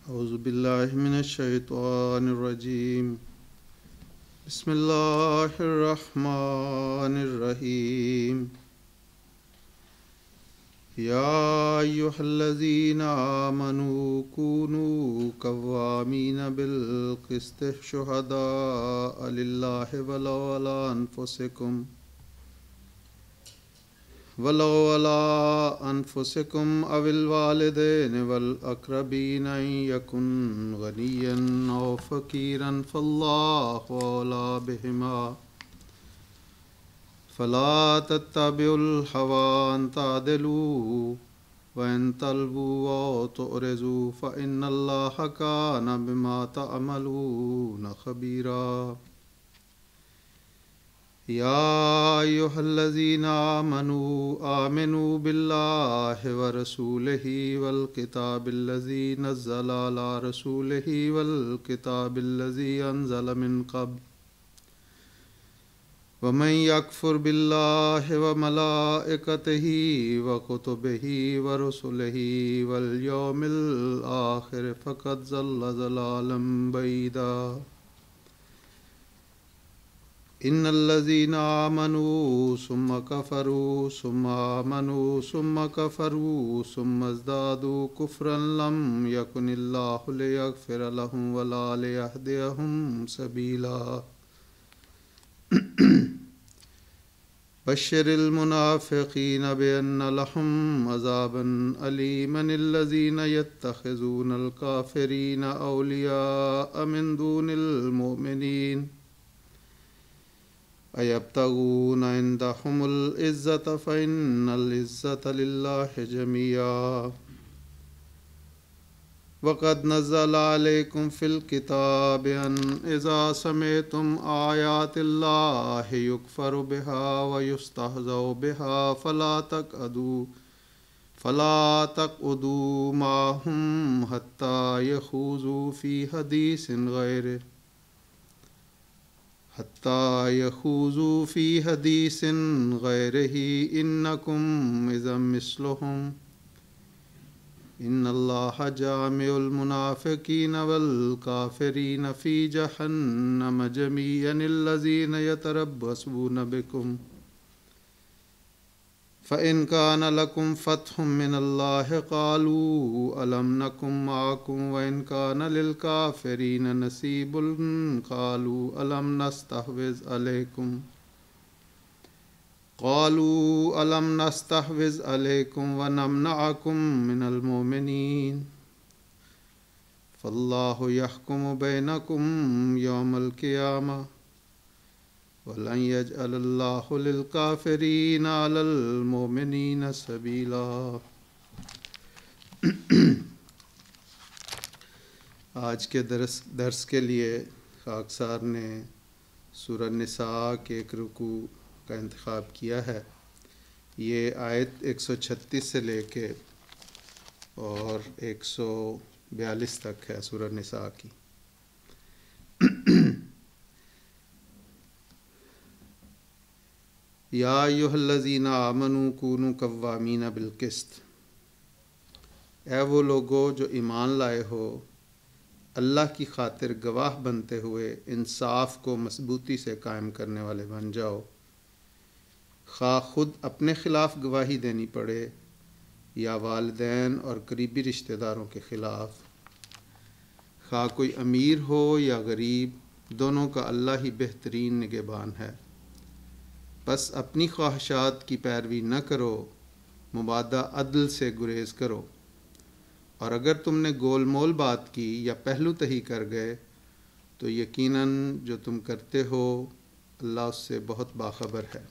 اعوذ باللہ من الشیطان الرجیم بسم اللہ الرحمن الرحیم یا ایہا الذین آمنوا کونوا قوامین بالقسط شہداء للہ ولو علی انفسکم او الوالدین والاقربین ان یکن غنیا او فقیرا فاللہ اولی بہما فلا تتبعوا الہوی ان تعدلوا وان تلووا او تعرضوا فإن اللہ کان بما تعملون خبیرا یا ایہا الذین آمنوا باللہ ورسولہ والکتاب الذی نزل علی رسولہ والکتاب الذی انزل من قبل ومن یکفر باللہ وملائکتہ وکتبہ ورسلہ والیوم الآخر فقد ضل ضلالا بعیدا ان الذین آمنوا ثم کفروا ثم آمنوا ثم کفروا ثم ازدادوا کفرا لم یکن اللہ لیغفر لهم ولا لیہدیہم سبیلا بشر المنافقین بأن لهم عذابا علیما الذین یتخذون الکافرین اولیاء من دون المؤمنین ایبتغون عندهم العزة فإن العزة لله جميعا وقد نزل عليكم في الكتاب أن إذا سمعتم آيات الله يكفر بها ويستهزأ بها فلا تقعدوا معهم حتى يخوضوا في حديث غيره إنكم إذا مثلهم إن الله جامع المنافقين والكافرين في جهنم جميعا الذين يتربصون بكم فإن كان لكم فتح من الله قالوا ألم نكن معكم وإن كان للكافرين نصيب قالوا ألم نستحوذ عليكم ونمنعكم من المؤمنين فالله يحكم بينكم يوم القيامة وَلَنْ يَجْعَلَ اللَّهُ لِلْكَافِرِينَ عَلَى الْمُؤْمِنِينَ سَبِيلًا۔ آج کے درس کے لیے خاکسار نے سورہ نساء کے ایک رکوع کا انتخاب کیا ہے۔ یہ آیت 136 سے لے کے اور 142 تک ہے سورہ نساء کی۔ یا ایہا الذین آمنوا کونوا قوامین بالقسط، اے وہ لوگو جو ایمان لائے ہو اللہ کی خاطر گواہ بنتے ہوئے انصاف کو مضبوطی سے قائم کرنے والے بن جاؤ، خواہ خود اپنے خلاف گواہی دینی پڑے یا والدین اور قریبی رشتہ داروں کے خلاف، خواہ کوئی امیر ہو یا غریب، دونوں کا اللہ ہی بہترین نگہبان ہے۔ بس اپنی خواہشات کی پیروی نہ کرو، مبادہ عدل سے گریز کرو، اور اگر تم نے گول مول بات کی یا پہلو تہی کر گئے تو یقیناً جو تم کرتے ہو اللہ اس سے بہت باخبر ہے۔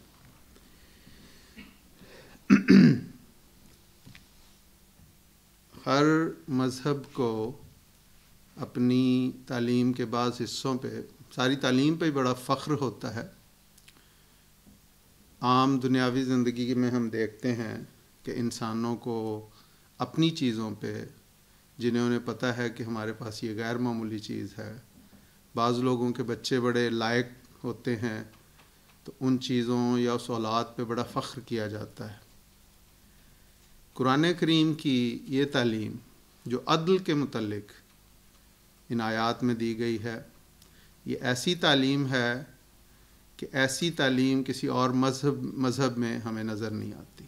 ہر مذہب کو اپنی تعلیم کے بعض حصوں پہ، ساری تعلیم پہ بڑا فخر ہوتا ہے۔ عام دنیاوی زندگی میں ہم دیکھتے ہیں کہ انسانوں کو اپنی چیزوں پہ، جنہیں انہیں پتہ ہے کہ ہمارے پاس یہ غیر معمولی چیز ہے، بعض لوگوں کے بچے بڑے لائق ہوتے ہیں تو ان چیزوں یا اس اولاد پہ بڑا فخر کیا جاتا ہے۔ قرآن کریم کی یہ تعلیم جو عدل کے متعلق ان آیات میں دی گئی ہے یہ ایسی تعلیم ہے کہ ایسی تعلیم کسی اور مذہب میں ہمیں نظر نہیں آتی،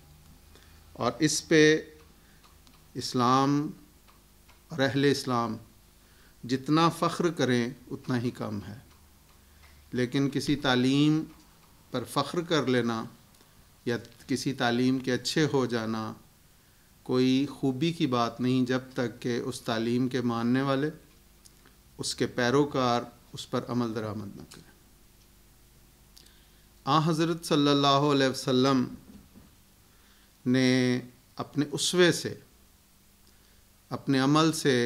اور اس پہ اسلام اور اہل اسلام جتنا فخر کریں اتنا ہی کم ہے۔ لیکن کسی تعلیم پر فخر کر لینا یا کسی تعلیم کے اچھے ہو جانا کوئی خوبی کی بات نہیں جب تک کہ اس تعلیم کے ماننے والے، اس کے پیروکار اس پر عمل درآمد نہ کریں۔ حضرت صلی اللہ علیہ وسلم نے اپنے اسوے سے، اپنے عمل سے،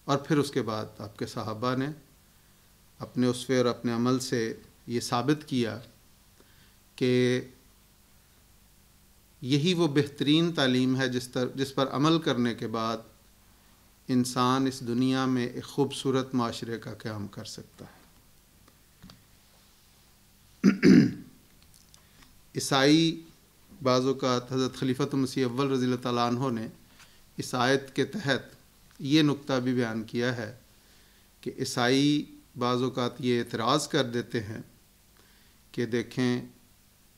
اور پھر اس کے بعد آپ کے صحابہ نے اپنے اسوے اور اپنے عمل سے یہ ثابت کیا کہ یہی وہ بہترین تعلیم ہے جس پر عمل کرنے کے بعد انسان اس دنیا میں ایک خوبصورت معاشرے کا قیام کر سکتا ہے۔ عیسائی بعض اوقات حضرت خلیفۃ مسیح اول رضی اللہ تعالیٰ عنہ نے اس آیت کے تحت یہ نقطہ بھی بیان کیا ہے کہ عیسائی بعض اوقات یہ اعتراض کر دیتے ہیں کہ دیکھیں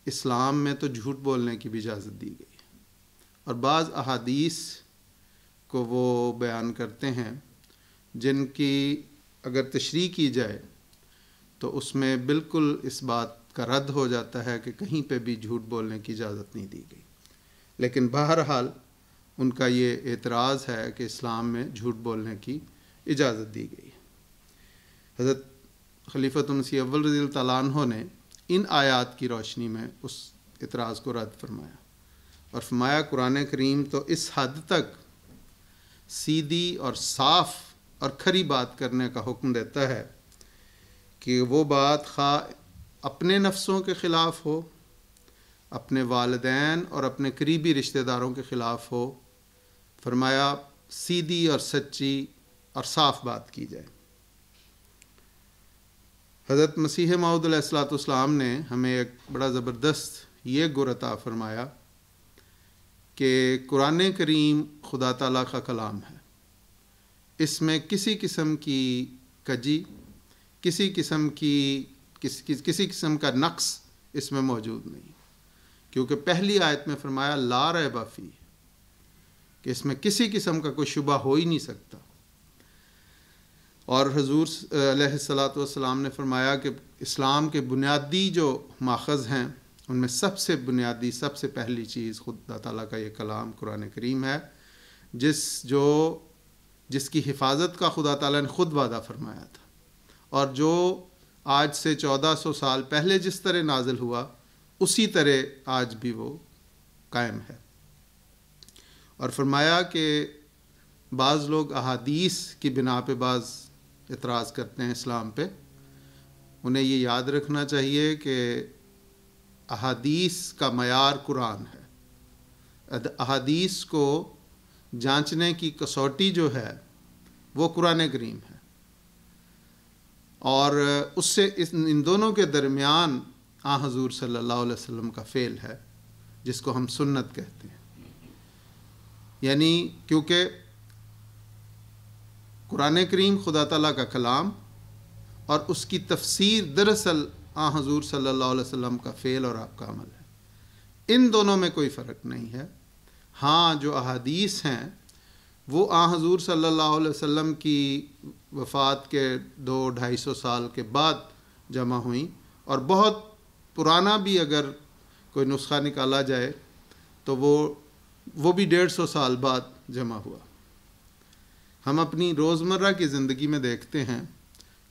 اسلام میں تو جھوٹ بولنے کی بھی اجازت دی گئی ہے، اور بعض احادیث کو وہ بیان کرتے ہیں جن کی اگر تشریح کی جائے تو اس میں بالکل اس بات کا رد ہو جاتا ہے کہ کہیں پہ بھی جھوٹ بولنے کی اجازت نہیں دی گئی، لیکن بہرحال ان کا یہ اعتراض ہے کہ اسلام میں جھوٹ بولنے کی اجازت دی گئی۔ حضرت خلیفۃ مسیح اول رضی اللہ تعالیٰ عنہ نے ان آیات کی روشنی میں اس اعتراض کو رد فرمایا اور فرمایا قرآن کریم تو اس حد تک سیدھی اور صاف اور کھری بات کرنے کا حکم دیتا ہے کہ وہ بات خواہ اپنے نفسوں کے خلاف ہو، اپنے والدین اور اپنے قریبی رشتہ داروں کے خلاف ہو، فرمایا سیدھی اور سچی اور صاف بات کی جائے۔ حضرت مسیح موعود علیہ الصلوۃ والسلام نے ہمیں ایک بڑا زبردست یہ گر عطا فرمایا کہ قرآن کریم خدا تعالیٰ کا کلام ہے، اس میں کسی قسم کی کجی، کسی قسم کا نقص اس میں موجود نہیں، کیونکہ پہلی آیت میں فرمایا لا ریب فیہ، کہ اس میں کسی قسم کا کوئی شبہ ہو ہی نہیں سکتا، اور حضور علیہ الصلاۃ والسلام نے فرمایا کہ اسلام کے بنیادی جو ماخذ ہیں ان میں سب سے بنیادی، سب سے پہلی چیز خدا تعالیٰ کا یہ کلام قرآن کریم ہے، جس کی حفاظت کا خدا تعالیٰ نے خود وعدہ فرمایا تھا، اور جو آج سے 1400 سال پہلے جس طرح نازل ہوا اسی طرح آج بھی وہ قائم ہے۔ اور فرمایا کہ بعض لوگ احادیث کی بنا پہ بعض اعتراض کرتے ہیں اسلام پہ، انہیں یہ یاد رکھنا چاہیے کہ احادیث کا معیار قرآن ہے، احادیث کو جانچنے کی کسوٹی جو ہے وہ قرآن کریم ہے، اور اس سے ان دونوں کے درمیان حضور صلی اللہ علیہ وسلم کا فعل ہے جس کو ہم سنت کہتے ہیں، یعنی کیونکہ قرآن کریم خدا تعالیٰ کا کلام اور اس کی تفسیر دراصل حضور صلی اللہ علیہ وسلم کا فعل اور آپ کا عمل ہے، ان دونوں میں کوئی فرق نہیں ہے۔ ہاں جو احادیث ہیں وہ حضور صلی اللہ علیہ وسلم کی وفات کے 200-250 سال کے بعد جمع ہوئیں، اور بہت پرانا بھی اگر کوئی نسخہ نکالا جائے تو وہ بھی 150 سال بعد جمع ہوا۔ ہم اپنی روزمرہ کی زندگی میں دیکھتے ہیں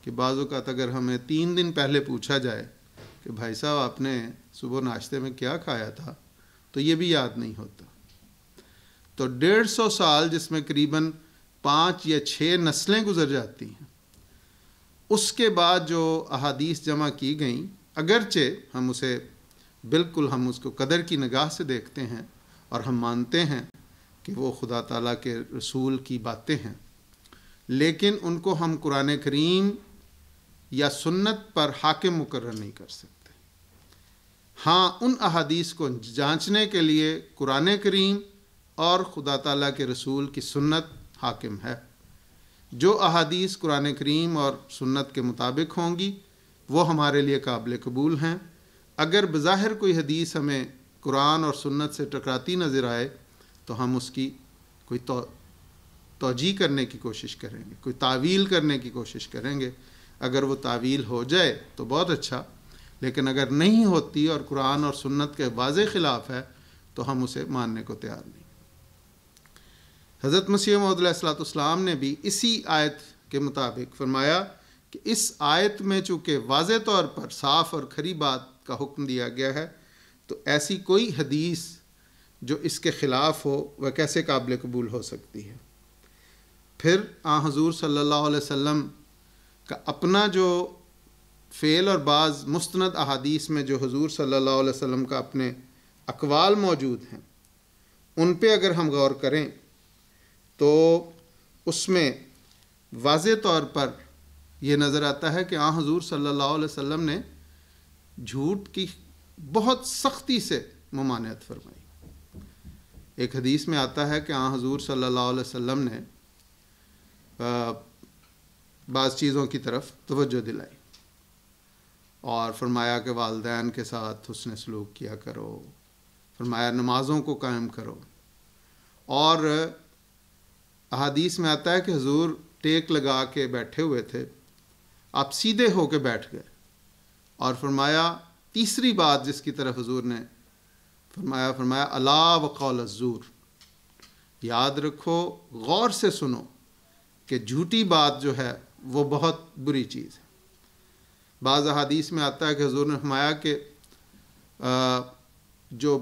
کہ بعض اوقات اگر ہمیں 3 دن پہلے پوچھا جائے کہ بھائی صاحب آپ نے صبح ناشتے میں کیا کھایا تھا تو یہ بھی یاد نہیں ہوتا۔ تو 150 سال جس میں قریباً 5 یا 6 نسلیں گزر جاتی ہیں، اس کے بعد جو احادیث جمع کی گئیں، اگرچہ ہم اس کو قدر کی نگاہ سے دیکھتے ہیں اور ہم مانتے ہیں کہ وہ خدا تعالیٰ کے رسول کی باتیں ہیں، لیکن ان کو ہم قرآن کریم یا سنت پر حاکم مقرر نہیں کر سکتے۔ ہاں ان احادیث کو جانچنے کے لیے قرآن کریم اور خدا تعالیٰ کے رسول کی سنت حاکم ہے۔ جو احادیث قرآن کریم اور سنت کے مطابق ہوں گی وہ ہمارے لیے قابل قبول ہیں۔ اگر بظاہر کوئی حدیث ہمیں قرآن اور سنت سے ٹکراتی نظر آئے تو ہم اس کی کوئی توجیہ کرنے کی کوشش کریں گے، کوئی تعویل کرنے کی کوشش کریں گے۔ اگر وہ تعویل ہو جائے تو بہت اچھا، لیکن اگر نہیں ہوتی اور قرآن اور سنت کے واضح خلاف ہے تو ہم اسے ماننے کو تیار نہیں۔ حضرت مسیح موعود علیہ الصلوۃ والسلام نے بھی اسی آیت کے مطابق فرمایا کہ اس آیت میں چونکہ واضح طور پر صاف اور کھری بات کا حکم دیا گیا ہے تو ایسی کوئی حدیث جو اس کے خلاف ہو وہ کیسے قابل قبول ہو سکتی ہے۔ پھر حضور صلی اللہ علیہ وسلم کا اپنا جو فعل اور بعض مستند احادیث میں جو حضور صلی اللہ علیہ وسلم کا اپنے اقوال موجود ہیں ان پہ اگر ہم غور کریں تو اس میں واضح طور پر یہ نظر آتا ہے کہ حضور صلی اللہ علیہ وسلم نے جھوٹ کی بہت سختی سے ممانعت فرمائی۔ ایک حدیث میں آتا ہے کہ حضور صلی اللہ علیہ وسلم نے بعض چیزوں کی طرف توجہ دلائی اور فرمایا کہ والدین کے ساتھ حسن سلوک کیا کرو، فرمایا نمازوں کو قائم کرو، اور احادیث میں آتا ہے کہ حضور ٹیک لگا کے بیٹھے ہوئے تھے، آپ سیدھے ہو کے بیٹھ گئے اور فرمایا تیسری بات جس کی طرف حضور نے فرمایا الا وقول الزور، یاد رکھو، غور سے سنو کہ جھوٹی بات جو ہے وہ بہت بری چیز ہے۔ بعض احادیث میں آتا ہے کہ حضور نے فرمایا کہ جو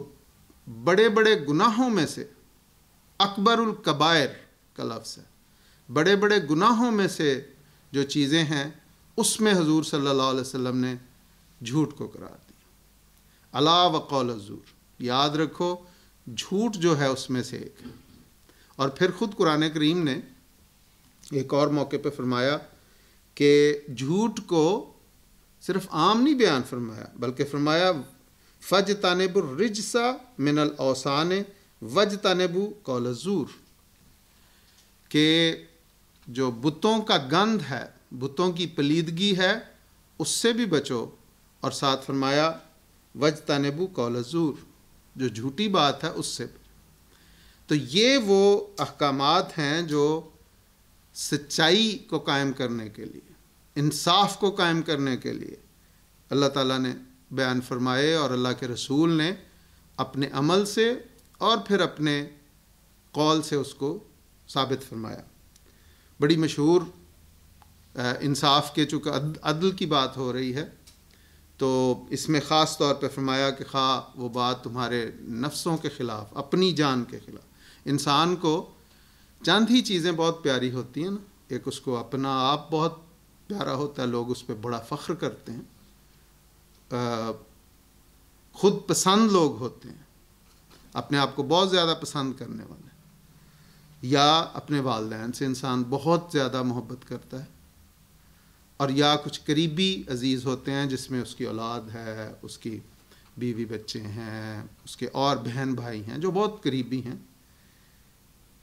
بڑے بڑے گناہوں میں سے اکبر الکبائر کا لفظ ہے، بڑے بڑے گناہوں میں سے جو چیزیں ہیں اس میں حضور صلی اللہ علیہ وسلم نے جھوٹ کو قرار دیا۔ الا وقول الزور، یاد رکھو جھوٹ جو ہے اس میں سے ایک ہے۔ اور پھر خود قرآن کریم نے ایک اور موقع پہ فرمایا کہ جھوٹ کو صرف عام نہیں بیان فرمایا بلکہ فرمایا فَاجْتَنِبُوا الرِّجْسَ مِنَ الْأَوْثَانِ وَاجْتَنِبُوا قَوْلَ الزُّورِ، کہ جو بتوں کا گند ہے، بتوں کی پلیدگی ہے، اس سے بھی بچو، اور ساتھ فرمایا وَاجْتَنِبُوا قَوْلَ الزُّورِ، جو جھوٹی بات ہے اس سے بھی۔ تو یہ وہ احکامات ہیں جو سچائی کو قائم کرنے کے لیے، انصاف کو قائم کرنے کے لیے اللہ تعالیٰ نے بیان فرمائے اور اللہ کے رسول نے اپنے عمل سے اور پھر اپنے قول سے اس کو ثابت فرمایا۔ بڑی مشہور انصاف کے چونکہ عدل کی بات ہو رہی ہے تو اس میں خاص طور پہ فرمایا کہ خواہ وہ بات تمہارے نفسوں کے خلاف، اپنی جان کے خلاف۔ انسان کو چند ہی چیزیں بہت پیاری ہوتی ہیں نا، ایک اس کو اپنا آپ بہت پیارا ہوتا ہے، لوگ اس پہ بڑا فخر کرتے ہیں، خود پسند لوگ ہوتے ہیں، اپنے آپ کو بہت زیادہ پسند کرنے والے، یا اپنے والدین سے انسان بہت زیادہ محبت کرتا ہے، اور یا کچھ قریبی عزیز ہوتے ہیں جس میں اس کی اولاد ہے، اس کی بیوی بچے ہیں، اس کے اور بہن بھائی ہیں جو بہت قریبی ہیں۔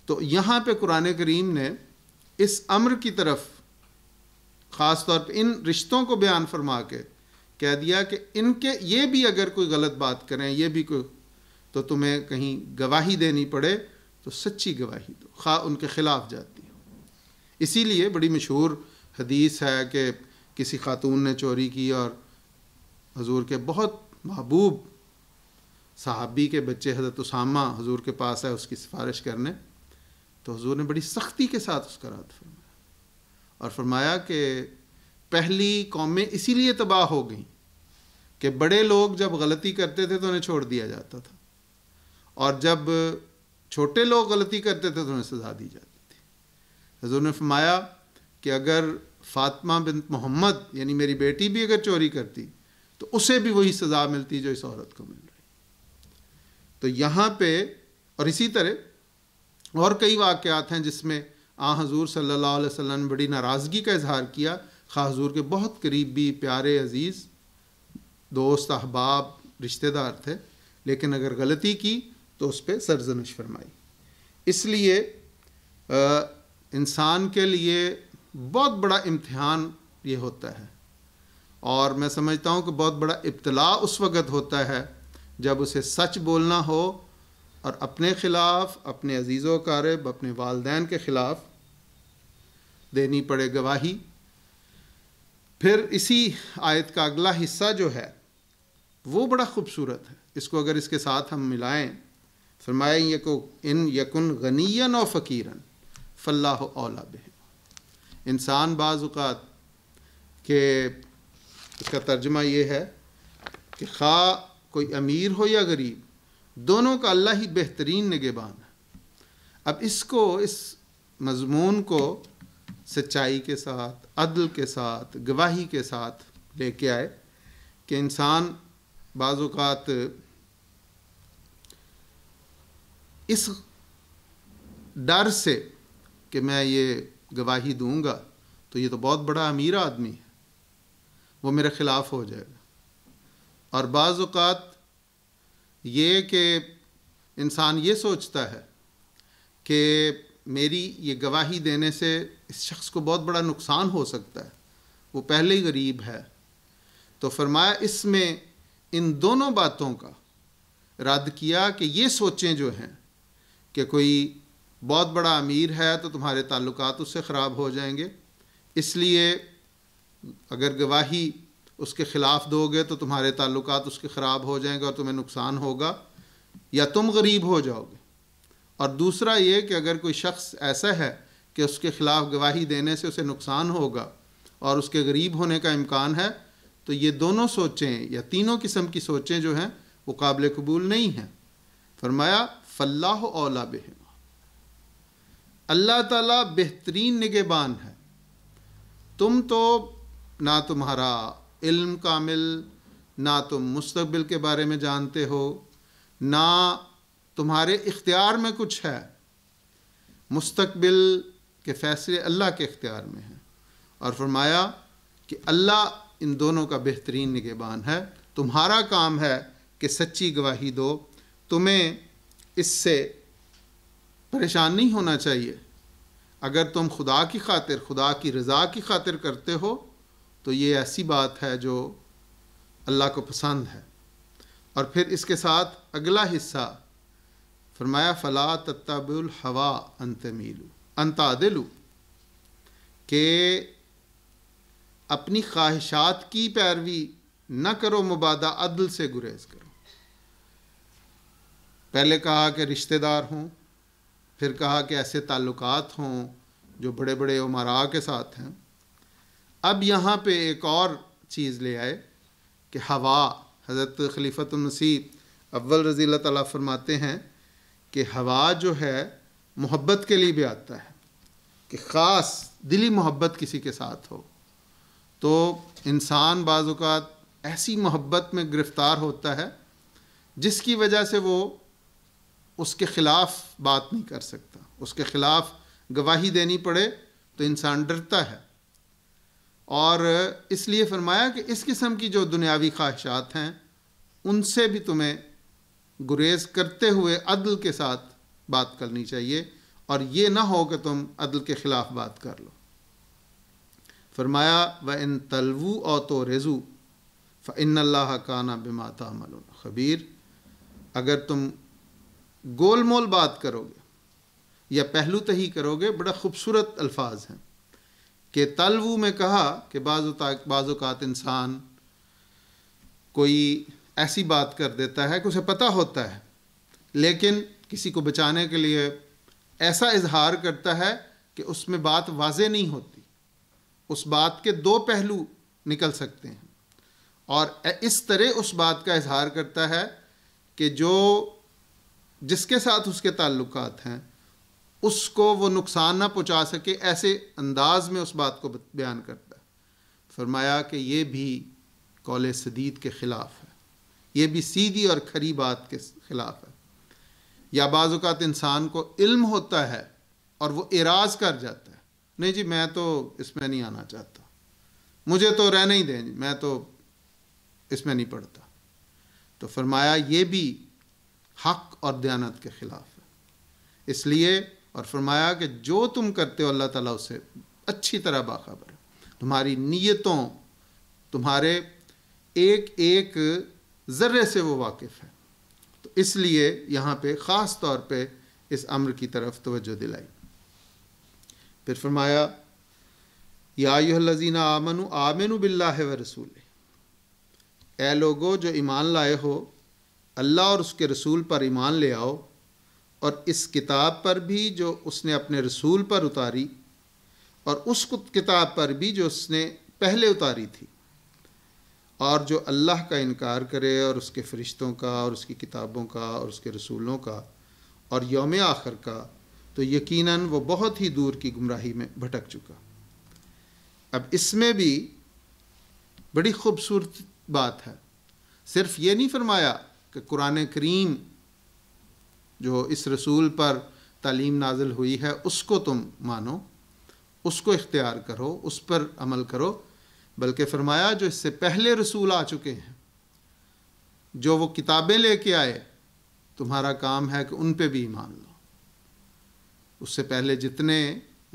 تو یہاں پہ قرآن کریم نے اس امر کی طرف خاص طور پہ ان رشتوں کو بیان فرما کے کہہ دیا کہ ان کے یہ بھی اگر کوئی غلط بات کریں، یہ بھی کوئی، تو تمہیں کہیں گواہی دینی پڑے تو سچی گواہی دو، خواہ ان کے خلاف جاتی ہو۔ اسی لیے بڑی مشہور حدیث ہے کہ کسی خاتون نے چوری کی اور حضور کے بہت محبوب صحابی کے بچے حضرت اسامہ حضور کے پاس آئے اس کی سفارش کرنے، تو حضور نے بڑی سختی کے ساتھ اس کا رد فرمایا اور فرمایا کہ پہلی قومیں اسی لیے تباہ ہو گئیں کہ بڑے لوگ جب غلطی کرتے تھے تو انہیں چھوڑ دیا جاتا تھا، اور جب چھوٹے لوگ غلطی کرتے تھے تو انہیں سزا دی جاتی تھی۔ حضور نے فرمایا کہ اگر فاطمہ بنت محمد یعنی میری بیٹی بھی اگر چوری کرتی تو اسے بھی وہی سزا ملتی جو اس عورت کو مل رہی۔ تو یہاں پہ اور اسی طرح اور کئی واقعات ہیں جس میں حضور صلی اللہ علیہ وسلم نے بڑی ناراضگی کا اظہار کیا، خواہ حضور کے بہت قریبی پیارے عزیز دوست احباب رشتہ دار تھے، لیکن اگر غلطی کی تو اس پہ سرزنش فرمائی۔ اس لیے انسان کے لیے بہت بڑا امتحان یہ ہوتا ہے، اور میں سمجھتا ہوں کہ بہت بڑا ابتلاء اس وقت ہوتا ہے جب اسے سچ بولنا ہو اور اپنے خلاف، اپنے عزیز و اقارب، اپنے والدین کے خلاف دینی پڑے گواہی۔ پھر اسی آیت کا اگلا حصہ جو ہے وہ بڑا خوبصورت ہے، اس کو اگر اس کے ساتھ ہم ملائیں، فرمایا ان یکن غنیا و فقیرن فاللہ اولی بہ۔ انسان بعض اوقات کہ اس کا ترجمہ یہ ہے کہ خواہ کوئی امیر ہو یا غریب، دونوں کا اللہ ہی بہترین نگہبان ہے۔ اب اس مضمون کو سچائی کے ساتھ، عدل کے ساتھ، گواہی کے ساتھ لے کے آئے کہ انسان بعض اوقات اس ڈر سے کہ میں یہ گواہی دوں گا تو یہ تو بہت بڑا امیر آدمی ہے، وہ میرے خلاف ہو جائے گا، اور بعض اوقات یہ کہ انسان یہ سوچتا ہے کہ میری یہ گواہی دینے سے اس شخص کو بہت بڑا نقصان ہو سکتا ہے، وہ پہلے ہی غریب ہے۔ تو فرمایا اس میں ان دونوں باتوں کا رد کیا کہ یہ سوچیں جو ہیں کہ کوئی بہت بڑا امیر ہے تو تمہارے تعلقات اس سے خراب ہو جائیں گے، اس لیے اگر گواہی اس کے خلاف دو گے تو تمہارے تعلقات اس کے خراب ہو جائیں گے اور تمہیں نقصان ہوگا، یا تم غریب ہو جاؤ گے۔ اور دوسرا یہ کہ اگر کوئی شخص ایسا ہے کہ اس کے خلاف گواہی دینے سے اسے نقصان ہوگا اور اس کے غریب ہونے کا امکان ہے، تو یہ دونوں سوچیں یا تینوں قسم کی سوچیں جو ہیں وہ قابل قبول نہیں ہیں۔ فرمایا فاللہ اولی بہما، اللہ تعالیٰ بہترین نگہبان ہے۔ تم تو نہ تمہارا علم کامل، نہ تم مستقبل کے بارے میں جانتے ہو، نہ تمہارے اختیار میں کچھ ہے، مستقبل کے فیصلے اللہ کے اختیار میں ہیں۔ اور فرمایا کہ اللہ ان دونوں کا بہترین نگہبان ہے، تمہارا کام ہے کہ سچی گواہی دو، تمہیں اس سے پریشان نہیں ہونا چاہیے۔ اگر تم خدا کی خاطر، خدا کی رضا کی خاطر کرتے ہو تو یہ ایسی بات ہے جو اللہ کو پسند ہے۔ اور پھر اس کے ساتھ اگلا حصہ فرمایا فلا تتبعوا الہوی ان تمیلوا ان تعدلوا، کہ اپنی خواہشات کی پیروی نہ کرو، مبادا عدل سے گریز کرو۔ پہلے کہا کہ رشتہ دار ہوں، پھر کہا کہ ایسے تعلقات ہوں جو بڑے بڑے امراء کے ساتھ ہیں۔ اب یہاں پہ ایک اور چیز لے آئے کہ ہوا، حضرت خلیفۃ المسیح اول رضی اللہ تعالیٰ فرماتے ہیں کہ ہوا جو ہے محبت کے لیے بھی آتا ہے، کہ خاص دلی محبت کسی کے ساتھ ہو تو انسان بعض اوقات ایسی محبت میں گرفتار ہوتا ہے جس کی وجہ سے وہ اس کے خلاف بات نہیں کر سکتا، اس کے خلاف گواہی دینی پڑے تو انسان ڈرتا ہے۔ اور اس لیے فرمایا کہ اس قسم کی جو دنیاوی خواہشات ہیں ان سے بھی تمہیں گریز کرتے ہوئے عدل کے ساتھ بات کرنی چاہیے، اور یہ نہ ہو کہ تم عدل کے خلاف بات کر لو۔ فرمایا وَإِن تَلْوُوا أَوْ تُعْرِضُوا فَإِنَّ اللَّهَ كَانَ بِمَا تَعْمَلُونَ خبیر، اگر تم گول مول بات کرو گے یا پہلو تہی کرو گے، بڑا خوبصورت الفاظ ہیں کہ تلوو میں کہا کہ بعض اوقات انسان کوئی ایسی بات کر دیتا ہے کہ اسے پتہ ہوتا ہے لیکن کسی کو بچانے کے لیے ایسا اظہار کرتا ہے کہ اس میں بات واضح نہیں ہوتی، اس بات کے دو پہلو نکل سکتے ہیں، اور اس طرح اس بات کا اظہار کرتا ہے کہ جس کے ساتھ اس کے تعلقات ہیں اس کو وہ نقصان نہ پہنچا سکے، ایسے انداز میں اس بات کو بیان کرتا ہے۔ فرمایا کہ یہ بھی قول سدید کے خلاف ہے، یہ بھی سیدھی اور کھری بات کے خلاف ہے۔ یا بعض اوقات انسان کو علم ہوتا ہے اور وہ اعراض کر جاتا ہے، نہیں جی میں تو اس میں نہیں آنا چاہتا، مجھے تو رہنے ہی دیں، میں تو اس میں نہیں پڑھتا۔ تو فرمایا یہ بھی حق اور دیانت کے خلاف ہے۔ اس لیے اور فرمایا کہ جو تم کرتے ہو اللہ تعالیٰ اسے اچھی طرح باخبر ہے، تمہاری نیتوں، تمہارے ایک ایک ذرے سے وہ واقف ہے۔ تو اس لیے یہاں پہ خاص طور پہ اس امر کی طرف توجہ دلائی۔ پھر فرمایا یا ایھا الذین آمنوا آمنوا باللہ ورسولہ، اے لوگو جو ایمان لائے ہو اللہ اور اس کے رسول پر ایمان لے آؤ، اور اس کتاب پر بھی جو اس نے اپنے رسول پر اتاری، اور اس کتاب پر بھی جو اس نے پہلے اتاری تھی، اور جو اللہ کا انکار کرے اور اس کے فرشتوں کا اور اس کی کتابوں کا اور اس کے رسولوں کا اور یوم آخر کا، تو یقیناً وہ بہت ہی دور کی گمراہی میں بھٹک چکا۔ اب اس میں بھی بڑی خوبصورت بات ہے، صرف یہ نہیں فرمایا کہ قرآن کریم جو اس رسول پر تعلیم نازل ہوئی ہے اس کو تم مانو، اس کو اختیار کرو، اس پر عمل کرو، بلکہ فرمایا جو اس سے پہلے رسول آ چکے ہیں، جو وہ کتابیں لے کے آئے، تمہارا کام ہے کہ ان پہ بھی ایمان لو۔ اس سے پہلے جتنے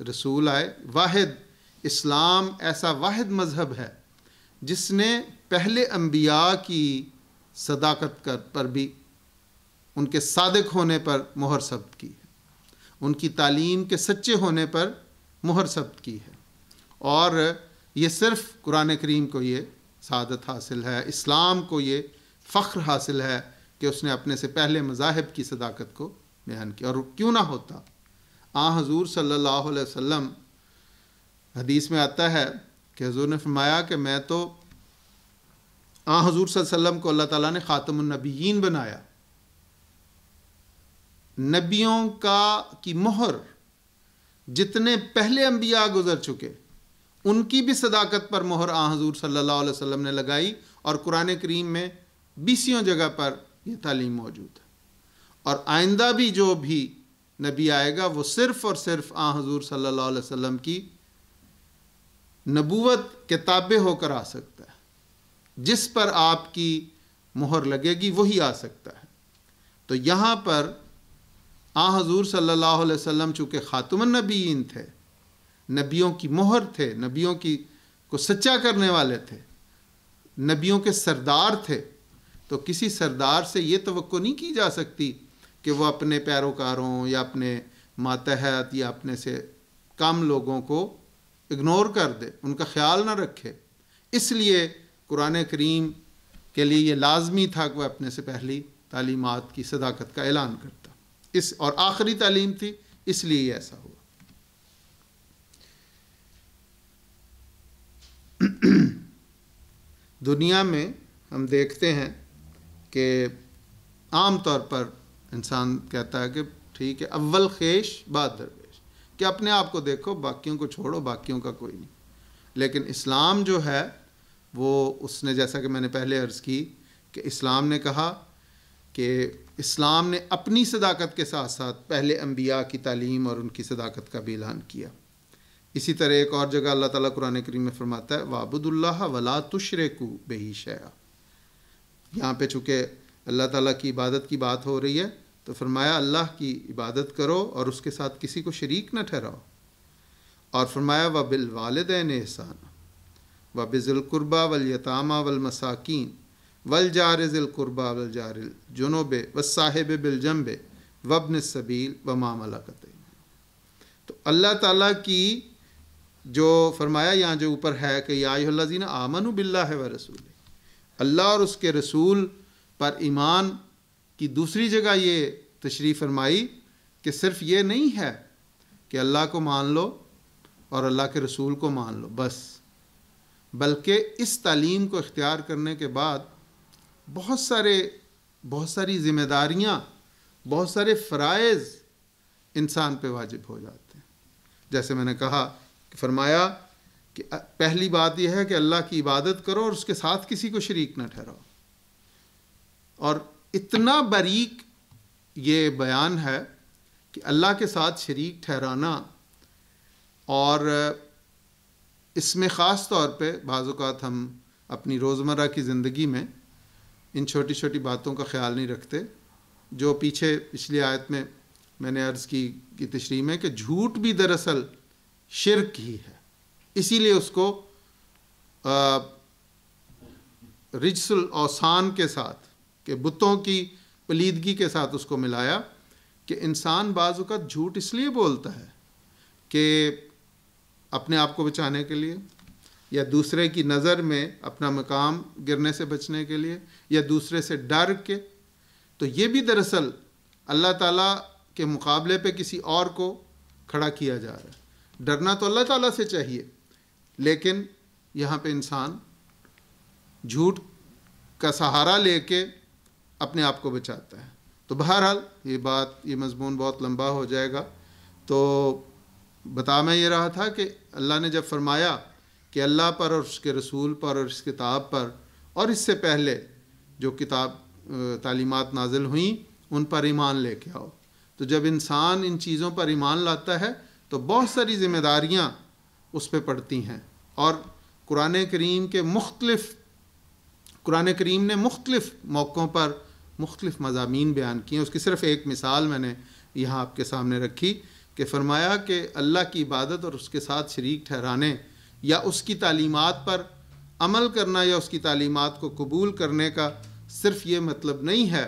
رسول آئے، واحد اسلام ایسا واحد مذہب ہے جس نے پہلے انبیاء کی صداقت پر بھی، ان کے صادق ہونے پر مہر ثبت کی ہے، ان کی تعلیم کے سچے ہونے پر مہر ثبت کی ہے، اور یہ صرف قرآن کریم کو یہ سعادت حاصل ہے، اسلام کو یہ فخر حاصل ہے کہ اس نے اپنے سے پہلے مذاہب کی صداقت کو بیان کیا۔ اور کیوں نہ ہوتا، حضور صلی اللہ علیہ وسلم، حدیث میں آتا ہے کہ حضور نے فرمایا کہ میں تو حضور صلی اللہ علیہ وسلم کو اللہ تعالیٰ نے خاتم النبیین بنایا، نبیوں کی مہر جتنے پہلے انبیاء گزر چکے ان کی بھی صداقت پر مہر حضور صلی اللہ علیہ وسلم نے لگائی، اور قرآن کریم میں 20 جگہ پر یہ تعلیم موجود ہے۔ اور آئندہ بھی جو بھی نبی آئے گا وہ صرف اور صرف حضور صلی اللہ علیہ وسلم کی نبوت کے تابع ہو کر آ سکتا ہے، جس پر آپ کی مہر لگے گی وہی آ سکتا ہے۔ تو یہاں پر حضور صلی اللہ علیہ وسلم چونکہ خاتم النبیین تھے، نبیوں کی مہر تھے، نبیوں کو سچا کرنے والے تھے، نبیوں کے سردار تھے، تو کسی سردار سے یہ توقع نہیں کی جا سکتی کہ وہ اپنے پیروکاروں یا اپنے ماتحت یا اپنے سے کم لوگوں کو اگنور کر دے، ان کا خیال نہ رکھے۔ اس لیے قرآن کریم کے لیے یہ لازمی تھا کہ وہ اپنے سے پہلی تعلیمات کی صداقت کا اعلان کرتا، اور آخری تعلیم تھی، اس لیے یہ ایسا ہوا۔ دنیا میں ہم دیکھتے ہیں کہ عام طور پر انسان کہتا ہے کہ ٹھیک ہے، اول خیش بعد درویش، کہ اپنے آپ کو دیکھو، باقیوں کو چھوڑو، باقیوں کا کوئی نہیں۔ لیکن اسلام جو ہے وہ، اس نے جیسا کہ میں نے پہلے عرض کی کہ اسلام نے کہا کہ اسلام نے اپنی صداقت کے ساتھ ساتھ پہلے انبیاء کی تعلیم اور ان کی صداقت کا بھی اعلان کیا۔ اسی طرح ایک اور جگہ اللہ تعالیٰ قرآن کریم میں فرماتا ہے وَاعْبُدُوا اللَّهَ وَلَا تُشْرِكُوا بِهِ شَيْئًا۔ یہاں پہ چونکہ اللہ تعالیٰ کی عبادت کی بات ہو رہی ہے تو فرمایا اللہ کی عبادت کرو اور اس کے ساتھ کسی کو شریک نہ ٹھہراؤ، اور فرمایا وَبِالْوَالِدَيْنِ إِحْسَانًا وَبِذِي الْقُرْبَى وَالْيَتَامَى وَالْمَسَاكِينِ وَالْجَارِ ذِي الْقُرْبَى وَالْجَارِ الْجُنُبِ وَالصَّاحِبِ بِالْجَنبِ وَابْنِ السَّبِيلِ وَمَا مَلَكَتْ أَيْمَانُكُمْ۔ تو اللہ تعالیٰ کی جو فرمایا یہاں جو اوپر ہے کہ یا ایھا الذین آمنوا باللہ ورسولہ، اللہ اور اس کے رسول پر ایمان کی دوسری جگہ یہ تشریح فرمائی کہ صرف یہ نہیں ہے کہ اللہ کو مان لو اور اللہ کے رسول کو مان لو بس، بلکہ اس تعلیم کو اختیار کرنے کے بعد بہت ساری ذمہ داریاں، بہت سارے فرائض انسان پہ واجب ہو جاتے ہیں۔ جیسے میں نے کہا کہ فرمایا کہ پہلی بات یہ ہے کہ اللہ کی عبادت کرو اور اس کے ساتھ کسی کو شریک نہ ٹھہراؤ، اور اتنا باریک یہ بیان ہے کہ اللہ کے ساتھ شریک ٹھہرانا، اور اس میں خاص طور پہ بعض اوقات ہم اپنی روزمرہ کی زندگی میں ان چھوٹی چھوٹی باتوں کا خیال نہیں رکھتے، جو پچھلی آیت میں میں نے عرض کی تشریح میں کہ جھوٹ بھی دراصل شرک ہی ہے، اسی لیے اس کو رجس الاوثان کے ساتھ، کہ بتوں کی پلیدگی کے ساتھ اس کو ملایا، کہ انسان بعض اوقات جھوٹ اس لیے بولتا ہے کہ اپنے آپ کو بچانے کے لیے، یا دوسرے کی نظر میں اپنا مقام گرنے سے بچنے کے لیے، یا دوسرے سے ڈر کے، تو یہ بھی دراصل اللہ تعالیٰ کے مقابلے پہ کسی اور کو کھڑا کیا جا رہا ہے۔ ڈرنا تو اللہ تعالیٰ سے چاہیے، لیکن یہاں پہ انسان جھوٹ کا سہارا لے کے اپنے آپ کو بچاتا ہے۔ تو بہرحال یہ مضمون بہت لمبا ہو جائے گا، تو بتا میں یہ رہا تھا کہ اللہ نے جب فرمایا کہ اللہ پر اور اس کے رسول پر اور اس کتاب پر اور اس سے پہلے جو تعلیمات نازل ہوئیں ان پر ایمان لے کے آؤ، تو جب انسان ان چیزوں پر ایمان لاتا ہے تو بہت ساری ذمہ داریاں اس پہ پڑتی ہیں، اور قرآن کریم نے مختلف موقعوں پر مختلف مضامین بیان کیے ہیں۔ اس کی صرف ایک مثال میں نے یہاں آپ کے سامنے رکھی کہ فرمایا کہ اللہ کی عبادت اور اس کے ساتھ شریک ٹھہرانے یا اس کی تعلیمات پر عمل کرنا یا اس کی تعلیمات کو قبول کرنے کا صرف یہ مطلب نہیں ہے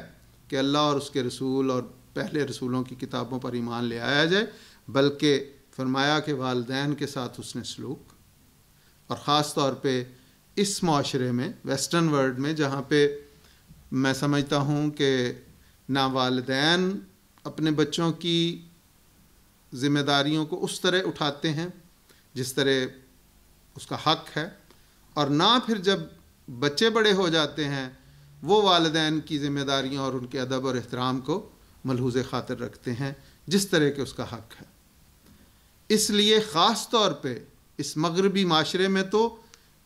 کہ اللہ اور اس کے رسول اور پہلے رسولوں کی کتابوں پر ایمان لے آیا جائے، بلکہ فرمایا کہ والدین کے ساتھ حسن سلوک، اور خاص طور پہ اس معاشرے میں، ویسٹرن ورلڈ میں، جہاں پہ میں سمجھتا ہوں کہ نہ والدین اپنے بچوں کی ذمہ داریوں کو اس طرح اٹھاتے ہیں جس طرح اس کا حق ہے، اور نہ پھر جب بچے بڑے ہو جاتے ہیں وہ والدین کی ذمہ داریوں اور ان کے ادب اور احترام کو ملحوظ خاطر رکھتے ہیں جس طرح کے اس کا حق ہے۔ اس لیے خاص طور پہ اس مغربی معاشرے میں تو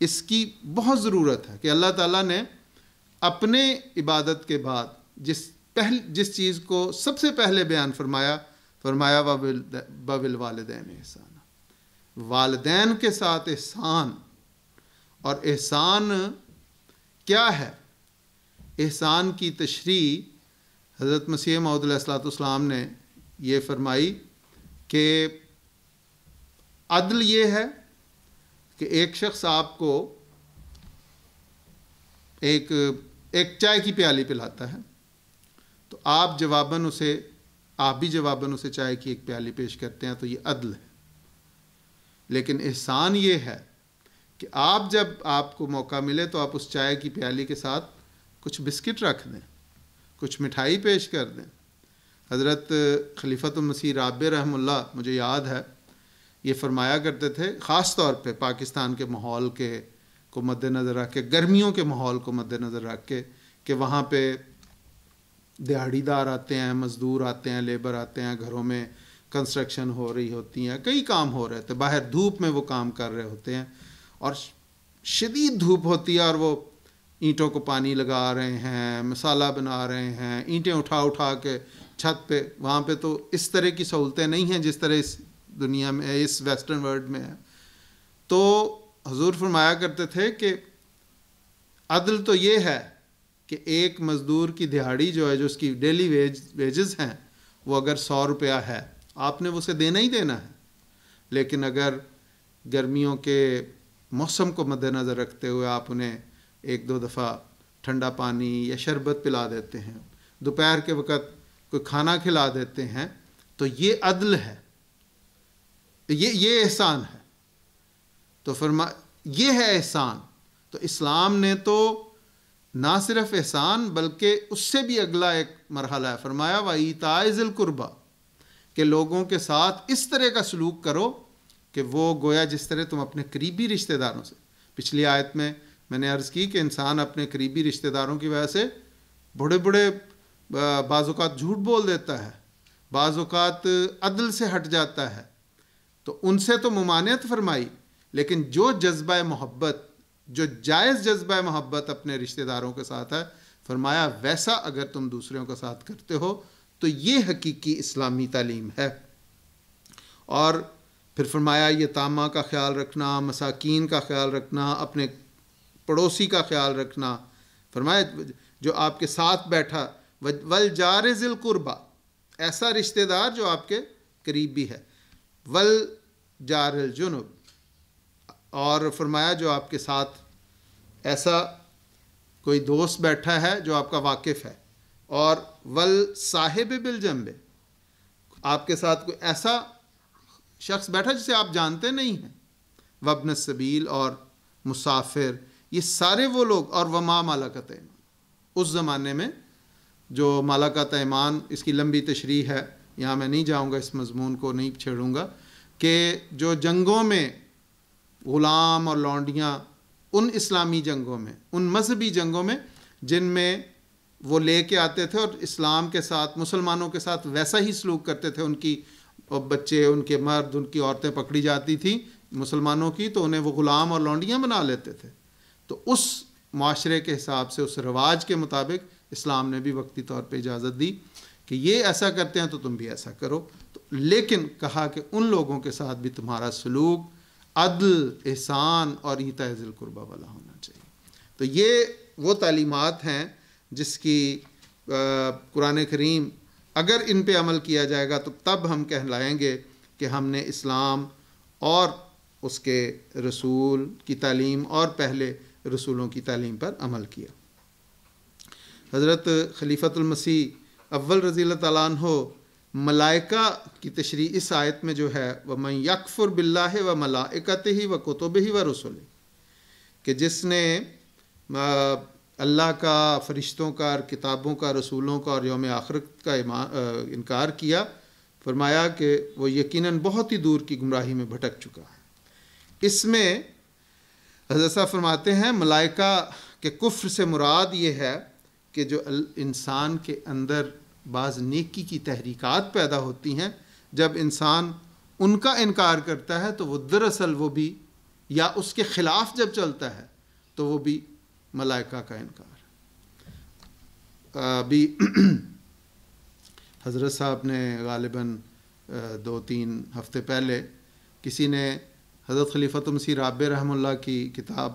اس کی بہت ضرورت ہے کہ اللہ تعالیٰ نے اپنے عبادت کے بعد جس چیز کو سب سے پہلے بیان فرمایا وَبِالْوَالِدَيْنِ احسانا، والدین کے ساتھ احسان۔ اور احسان کیا ہے؟ احسان کی تشریح حضرت مسیح موعود علیہ الصلوۃ والسلام نے یہ فرمائی کہ عدل یہ ہے کہ ایک شخص آپ کو ایک چائے کی پیالی پلاتا ہے، تو آپ بھی جواباً اسے چائے کی ایک پیالی پیش کرتے ہیں، تو یہ عدل ہے۔ لیکن احسان یہ ہے کہ جب آپ کو موقع ملے تو آپ اس چائے کی پیالی کے ساتھ کچھ بسکٹ رکھ دیں، کچھ مٹھائی پیش کر دیں۔ حضرت خلیفۃ المسیح رابع رحمہ اللہ مجھے یاد ہے یہ فرمایا کرتے تھے، خاص طور پہ پاکستان کے ماحول کو مد نظر رکھ کے، گرمیوں کے ماحول کو مد نظر رکھ کے، کہ وہاں پہ دیہڑی دار آتے ہیں، مزدور آتے ہیں، لیبر آتے ہیں، گھروں میں کنسٹرکشن ہو رہی ہوتی ہیں، کئی کام ہو رہے تھے، باہر دھوپ میں وہ کام کر رہے ہوتے ہیں، اور شدید دھوپ ہوتی ہے، اور وہ اینٹوں کو پانی لگا رہے ہیں، مسالہ بنا رہے ہیں، اینٹیں اٹھا کے چھت پہ، وہاں پہ تو اس طرح کی سہولتیں نہیں ہیں جس طرح اس دنیا میں، اس ویسٹرن ورلڈ میں ہے۔ تو حضور فرمایا کرتے تھے کہ عدل تو یہ ہے کہ ایک مزدور کی دہاڑی جو ہے، جو اس کی ڈیلی ویجز ہیں، وہ اگر 100 روپیہ ہے، آپ نے اسے دینا ہی دینا ہے، لیکن اگر گرمیوں کے موسم کو مد نظر رکھتے ہوئے آپ انہیں 1-2 دفعہ ٹھنڈا پانی یا شربت پلا دیتے ہیں، دوپہر کے وقت کوئی کھانا کھلا دیتے ہیں، تو یہ عدل ہے، یہ احسان ہے۔ تو یہ ہے احسان۔ تو اسلام نے تو نہ صرف احسان بلکہ اس سے بھی اگلا ایک مرحلہ ہے، فرمایا وَإِيتَاءِ ذِي الْقُرْبَى، کہ لوگوں کے ساتھ اس طرح کا سلوک کرو کہ وہ گویا جس طرح تم اپنے قریبی رشتہ داروں سے۔ پچھلی آیت میں نے عرض کی کہ انسان اپنے قریبی رشتہ داروں کی وجہ سے بڑے بعض اوقات جھوٹ بول دیتا ہے، بعض اوقات عدل سے ہٹ جاتا ہے، تو ان سے تو ممانعت فرمائی، لیکن جو جذبہ محبت، جو جائز جذبہ محبت اپنے رشتہ داروں کے ساتھ ہے، فرمایا ویسا اگر تم دوسروں کے ساتھ کرتے ہو تو یہ حقیقی اسلامی تعلیم ہے۔ اور پھر فرمایا یتامہ کا خیال رکھنا، مساکین کا خیال رکھنا، اپنے پڑوسی کا خیال رکھنا، فرمایا جو آپ کے ساتھ بیٹھا، والجار ذی القربیٰ، ایسا رشتہ دار جو آپ کے قریب بھی ہے، ول جار الجنب، اور فرمایا جو آپ کے ساتھ ایسا کوئی دوست بیٹھا ہے جو آپ کا واقف ہے، اور ول صاحب بالجنب، آپ کے ساتھ کوئی ایسا شخص بیٹھا جسے آپ جانتے نہیں ہیں، وابن السبیل، اور مسافر، یہ سارے وہ لوگ، اور وما ملکت ایمان، اس زمانے میں جو ملکت ایمان، اس کی لمبی تشریح ہے، یہاں میں نہیں جاؤں گا، اس مضمون کو نہیں چھیڑوں گا، کہ جو جنگوں میں غلام اور لونڈیاں، ان اسلامی جنگوں میں، ان مذہبی جنگوں میں جن میں وہ لے کے آتے تھے اور اسلام کے ساتھ، مسلمانوں کے ساتھ ویسا ہی سلوک کرتے تھے، ان کی بچے، ان کے مرد، ان کی عورتیں پکڑی جاتی تھیں مسلمانوں کی، تو انہیں وہ غلام اور لونڈیاں بنا لیتے تھے، تو اس معاشرے کے حساب سے، اس رواج کے مطابق اسلام نے بھی وقتی طور پہ اجازت دی کہ یہ ایسا کرتے ہیں تو تم بھی ایسا کرو، لیکن کہا کہ ان لوگوں کے ساتھ بھی تمہارا سلوک عدل، احسان اور ایتاء ذی القربیٰ والا ہونا چاہیے۔ تو یہ وہ تعلیمات ہیں جس کی قرآن کریم اگر ان پہ عمل کیا جائے گا تو تب ہم کہلائیں گے کہ ہم نے اسلام اور اس کے رسول کی تعلیم اور پہلے رسولوں کی تعلیم پر عمل کیا۔ حضرت خلیفۃ المسیح اول رضی اللہ تعالیٰ عنہ ملائکہ کی تشریح اس آیت میں جو ہے، وَمَن یکفر باللہ وملائکتہ وکتبہ ورسلہ، کہ جس نے اللہ کا، فرشتوں کا، کتابوں کا، رسولوں کا اور یوم آخرت کا انکار کیا، فرمایا کہ وہ یقیناً بہت ہی دور کی گمراہی میں بھٹک چکا ہے۔ اس میں حضرت صاحب فرماتے ہیں ملائکہ کے کفر سے مراد یہ ہے کہ جو انسان کے اندر بعض نیکی کی تحریکات پیدا ہوتی ہیں، جب انسان ان کا انکار کرتا ہے تو وہ دراصل وہ بھی، یا اس کے خلاف جب چلتا ہے تو وہ بھی ملائکہ کا انکار ہے۔ ابھی حضرت صاحب نے غالباً 2-3 ہفتے پہلے کسی نے حضرت خلیفۃ المسیح رابع رحمہ اللہ کی کتاب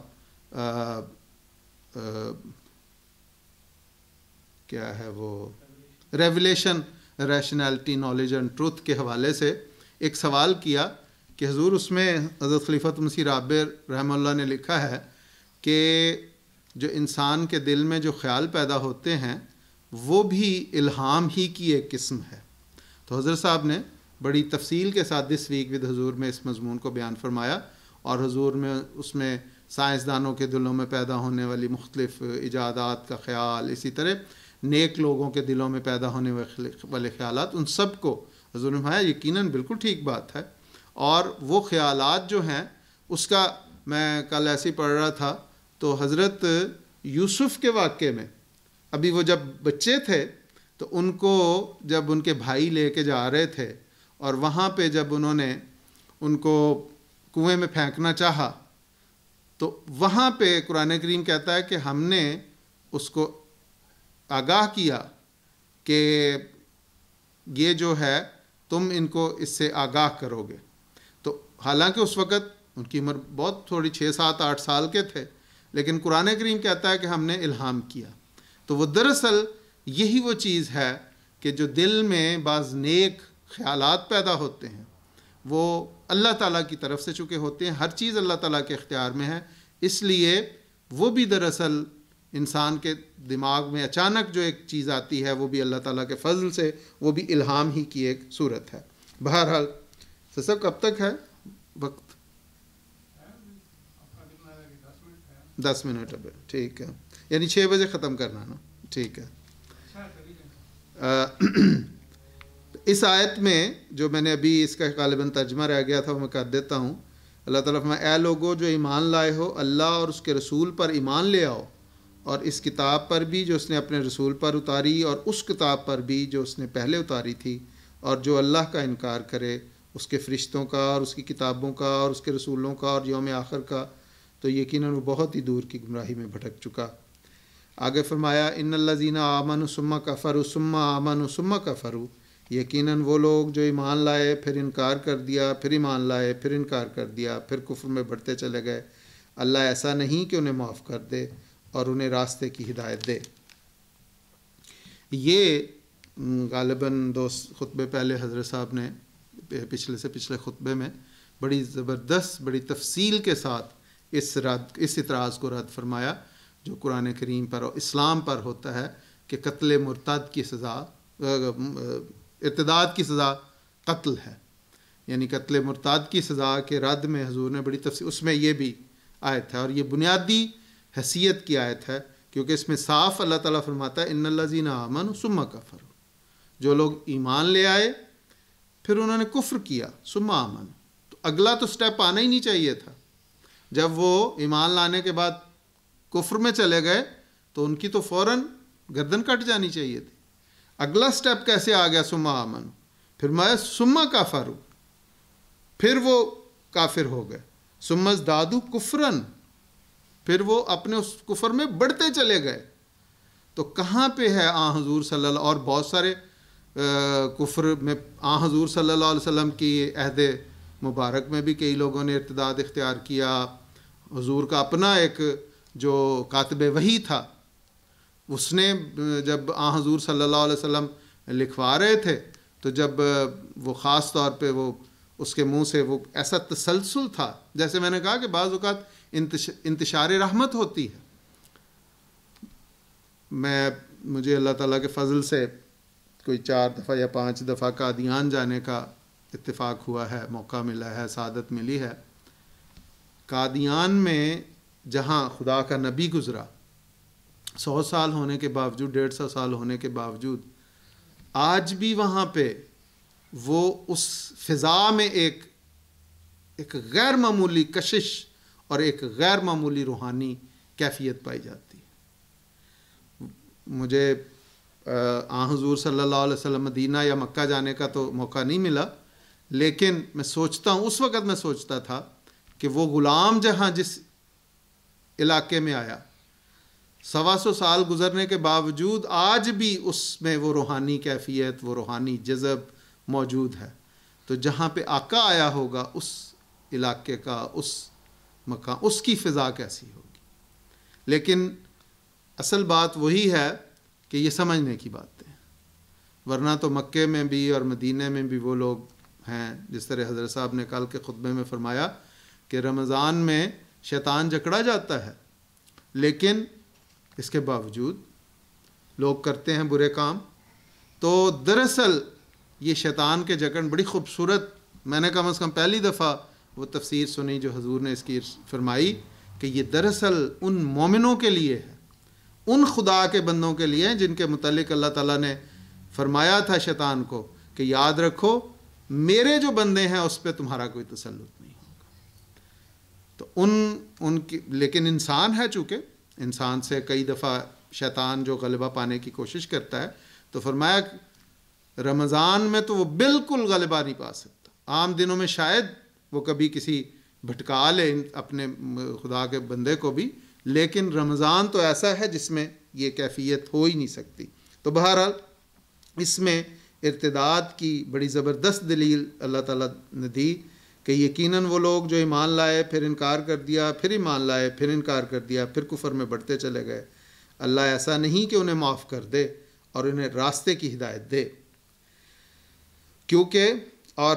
کیا ہے وہ، revelation, rationality, knowledge and truth کے حوالے سے ایک سوال کیا کہ حضور اس میں حضرت خلیفۃ المسیح رابع رحمہ اللہ نے لکھا ہے کہ جو انسان کے دل میں جو خیال پیدا ہوتے ہیں وہ بھی الہام ہی کی ایک قسم ہے۔ تو حضرت صاحب نے بڑی تفصیل کے ساتھ دس ویک ود حضور میں اس مضمون کو بیان فرمایا، اور حضور میں اس میں سائنسدانوں کے دلوں میں پیدا ہونے والی مختلف ایجادات کا خیال، اسی طرح نیک لوگوں کے دلوں میں پیدا ہونے والے خیالات، ان سب کو حضور نے فرمایا یقیناً بالکل ٹھیک بات ہے، اور وہ خیالات جو ہیں اس کا میں کل ایسے ہی پڑھ رہا تھا تو حضرت یوسف کے واقعے میں، ابھی وہ جب بچے تھے تو ان کو جب ان کے بھائی لے کے جا رہے تھے اور وہاں پہ جب انہوں نے ان کو کنویں میں پھینکنا چاہا تو وہاں پہ قرآن کریم کہتا ہے کہ ہم نے اس کو آگاہ کیا کہ یہ جو ہے تم ان کو اس سے آگاہ کرو گے، تو حالانکہ اس وقت ان کی عمر بہت تھوڑی 6, 7, 8 سال کے تھے، لیکن قرآن کریم کہتا ہے کہ ہم نے الہام کیا، تو وہ دراصل یہی وہ چیز ہے کہ جو دل میں بعض نیک خیالات پیدا ہوتے ہیں وہ اللہ تعالیٰ کی طرف سے چکے ہوتے ہیں، ہر چیز اللہ تعالیٰ کے اختیار میں ہے، اس لیے وہ بھی دراصل انسان کے دماغ میں اچانک جو ایک چیز آتی ہے وہ بھی اللہ تعالیٰ کے فضل سے، وہ بھی الہام ہی کی ایک صورت ہے۔ بہرحال سب کب تک ہے وقت؟ 10 منٹ اب، ٹھیک ہے، یعنی 6 بجے ختم کرنا نا، ٹھیک ہے۔ اس آیت میں جو میں نے ابھی اس کا غالباً ترجمہ رہ گیا تھا وہ میں کر دیتا ہوں۔ اللہ تعالیٰ فرمایا اے لوگو جو ایمان لائے ہو، اللہ اور اس کے رسول پر ایمان لے آؤ، اور اس کتاب پر بھی جو اس نے اپنے رسول پر اتاری، اور اس کتاب پر بھی جو اس نے پہلے اتاری تھی، اور جو اللہ کا انکار کرے، اس کے فرشتوں کا اور اس کی کتابوں کا اور اس کے رسولوں کا اور یوم آخر کا، تو یقیناً وہ بہت ہی دور کی گمراہی میں بھٹک چکا۔ آگے فرمایا ان الذین آمنوا ثم کفروا ثم آمنوا ثم کفروا، یقیناً وہ لوگ جو ایمان لائے پھر انکار کر دیا، پھر ایمان لائے پھر انکار کر دیا، پھر کفر میں بڑھتے چلے گئے، اللہ ایسا نہیں کہ انہیں معاف کر دے اور انہیں راستے کی ہدایت دے۔ یہ غالباً دو خطبے پہلے حضرت صاحب نے پچھلے سے پچھلے خطبے میں بڑی زبردست بڑی تفصیل کے ساتھ اس اعتراض کو رد فرمایا جو قرآن کریم پر اور اسلام پر ہوتا ہے کہ قتل مرتد کی سزا ارتداد کی سزا قتل ہے، یعنی قتل مرتد کی سزا کے رد میں حضور نے بڑی تفصیل، اس میں یہ بھی آیت ہے، اور یہ بنیادی حیثیت کی آیت ہے کیونکہ اس میں صاف اللہ تعالیٰ فرماتا ہے ان الذین آمنوا ثم کفروا، جو لوگ ایمان لے آئے پھر انہوں نے کفر کیا ثم آمنوا، تو اگلا تو سٹیپ آنا ہی نہیں چاہیے تھا۔ جب وہ ایمان لانے کے بعد کفر میں چلے گئے تو ان کی تو فوراً گردن کٹ جانی چاہیے تھی۔ اگلا سٹیپ کیسے آ گیا ثم آمنوا، پھر میں ثم کفروا، پھر وہ کافر ہو گئے، ثم ازدادوا کفرا، پھر وہ اپنے اس کفر میں بڑھتے چلے گئے۔ تو کہاں پہ ہے حضور صلی اللہ، اور بہت سارے کفر میں حضور صلی اللہ علیہ وسلم کی عہد مبارک میں بھی کئی لوگوں نے ارتداد اختیار کیا۔ حضور کا اپنا ایک جو کاتب وحی تھا، اس نے جب حضور صلی اللہ علیہ وسلم لکھوا رہے تھے تو جب وہ خاص طور پہ وہ اس کے منہ سے وہ ایسا تسلسل تھا، جیسے میں نے کہا کہ بعض اوقات انتشار رحمت ہوتی ہے۔ مجھے اللہ تعالیٰ کے فضل سے کوئی 4 دفعہ یا 5 دفعہ قادیان جانے کا اتفاق ہوا ہے، موقع ملا ہے، سعادت ملی ہے۔ قادیان میں جہاں خدا کا نبی گزرا، 100 سال ہونے کے باوجود، 150 سال ہونے کے باوجود، آج بھی وہاں پہ وہ اس فضا میں ایک غیر معمولی کشش اور ایک غیر معمولی روحانی کیفیت پائی جاتی ہے۔ مجھے حضور صلی اللہ علیہ وسلم مدینہ یا مکہ جانے کا تو موقع نہیں ملا، لیکن میں سوچتا ہوں، اس وقت میں سوچتا تھا کہ وہ غلام جہاں جس علاقے میں آیا، 125 سال گزرنے کے باوجود آج بھی اس میں وہ روحانی کیفیت، وہ روحانی جذب موجود ہے۔ تو جہاں پہ آقا آیا ہوگا اس علاقے کا، اس مکان، اس کی فضا کیسی ہوگی۔ لیکن اصل بات وہی ہے کہ یہ سمجھنے کی بات ہے، ورنہ تو مکے میں بھی اور مدینہ میں بھی وہ لوگ ہیں، جس طرح حضرت صاحب نے کل کے خطبے میں فرمایا کہ رمضان میں شیطان جکڑا جاتا ہے، لیکن اس کے باوجود لوگ کرتے ہیں برے کام۔ تو دراصل یہ شیطان کے جکڑن بڑی خوبصورت، میں نے کم از کم پہلی دفعہ وہ تفسیر سنی جو حضور نے اس کی فرمائی کہ یہ دراصل ان مومنوں کے لیے ہے، ان خدا کے بندوں کے لیے جن کے متعلق اللہ تعالیٰ نے فرمایا تھا شیطان کو کہ یاد رکھو میرے جو بندے ہیں اس پہ تمہارا کوئی تسلط نہیں ہوگا۔ تو ان کی، لیکن انسان ہے، چونکہ انسان سے کئی دفعہ شیطان جو غلبہ پانے کی کوشش کرتا ہے، تو فرمایا رمضان میں تو وہ بالکل غلبہ نہیں پا سکتا، عام دنوں میں شاید وہ کبھی کسی بھٹکا لے اپنے خدا کے بندے کو بھی، لیکن رمضان تو ایسا ہے جس میں یہ کیفیت ہو ہی نہیں سکتی۔ تو بہرحال اس میں ارتداد کی بڑی زبردست دلیل اللہ تعالیٰ نے دی کہ یقیناً وہ لوگ جو ایمان لائے پھر انکار کر دیا، پھر ایمان لائے پھر انکار کر دیا، پھر کفر میں بڑھتے چلے گئے، اللہ ایسا نہیں کہ انہیں معاف کر دے اور انہیں راستے کی ہدایت دے۔ کیونکہ اور